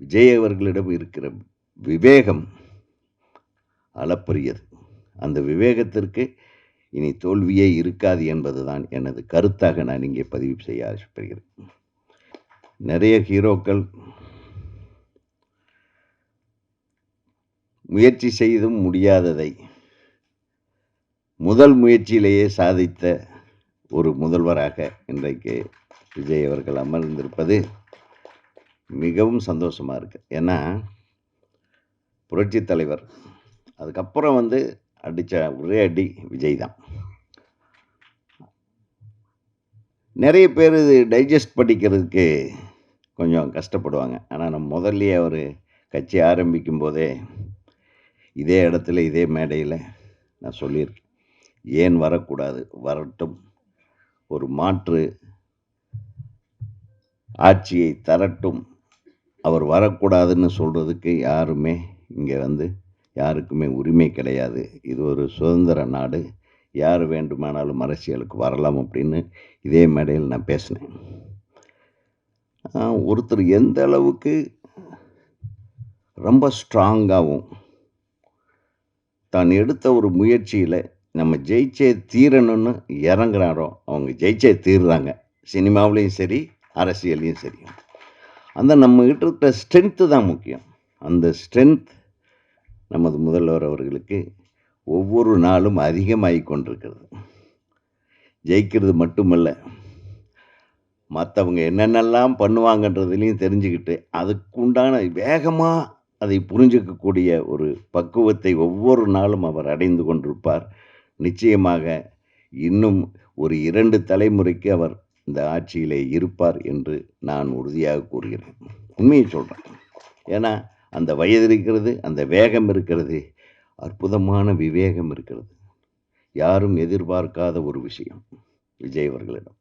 விஜய் அவர்களிடம் இருக்கிற விவேகம் அளப்பரியது. அந்த விவேகத்திற்கு இனி தோல்வியே இருக்காது என்பதுதான் எனது கருத்தாக நான் இங்கே பதிவு செய்ய ஆசைப்படுகிறேன். நிறைய ஹீரோக்கள் முயற்சி செய்தும் முடியாததை முதல் முயற்சியிலேயே சாதித்த ஒரு முதல்வராக இன்றைக்கு விஜய் அவர்கள் அமர்ந்திருப்பது மிகவும் சந்தோஷமாக இருக்குது. ஏன்னா புரட்சி தலைவர் அதுக்கப்புறம் அடித்த ஒரே அடி விஜய் தான். நிறைய பேர் இது டைஜஸ்ட் பண்ணிக்கிறதுக்கு கொஞ்சம் கஷ்டப்படுவாங்க. ஆனால் நம்ம முதல்லையே அவர் கட்சி ஆரம்பிக்கும் போதே இதே இடத்துல இதே மேடையில் நான் சொல்லியிருக்கேன், ஏன் வரக்கூடாது, வரட்டும், ஒரு மாற்று ஆட்சியை தரட்டும், அவர் வரக்கூடாதுன்னு சொல்கிறதுக்கு யாருமே இங்கே யாருக்குமே உரிமை கிடையாது. இது ஒரு சுதந்திர நாடு, யார் வேண்டுமானாலும் அரசியலுக்கு வரலாம் அப்படின்னு இதே மேடையில் நான் பேசினேன். ஒருத்தர் எந்த அளவுக்கு ரொம்ப ஸ்ட்ராங்காகவும் தான் எடுத்த ஒரு முயற்சியில் நம்ம ஜெயிச்சே தீரணும்னு இறங்குறாரோ அவங்க ஜெயிச்சே தீர்றாங்க. சினிமாவிலையும் சரி, அரசியல்லையும் சரி. நம்ம கிட்ட இருக்கிற ஸ்ட்ரென்த்து தான் முக்கியம். அந்த ஸ்ட்ரென்த் நமது முதல்வர் அவர்களுக்கு ஒவ்வொரு நாளும் அதிகமாகி கொண்டிருக்கிறது. ஜெயிக்கிறது மட்டுமல்ல, மற்றவங்க என்னென்னலாம் பண்ணுவாங்கன்றதுலையும் தெரிஞ்சுக்கிட்டு அதுக்குண்டான வேகமாக அதை புரிஞ்சிக்கக்கூடிய ஒரு பக்குவத்தை ஒவ்வொரு நாளும் அவர் அடைந்து கொண்டிருப்பார். நிச்சயமாக இன்னும் ஒரு 2 தலைமுறைக்கு அவர் இந்த ஆட்சியிலே இருப்பார் என்று நான் உறுதியாக கூறுகிறேன். உண்மையை சொல்கிறேன். ஏன்னா அந்த வயது இருக்கிறது, அந்த வேகம் இருக்கிறது, அற்புதமான விவேகம் இருக்கிறது. யாரும் எதிர்பார்க்காத ஒரு விஷயம் விஜய் அவர்களிடம்.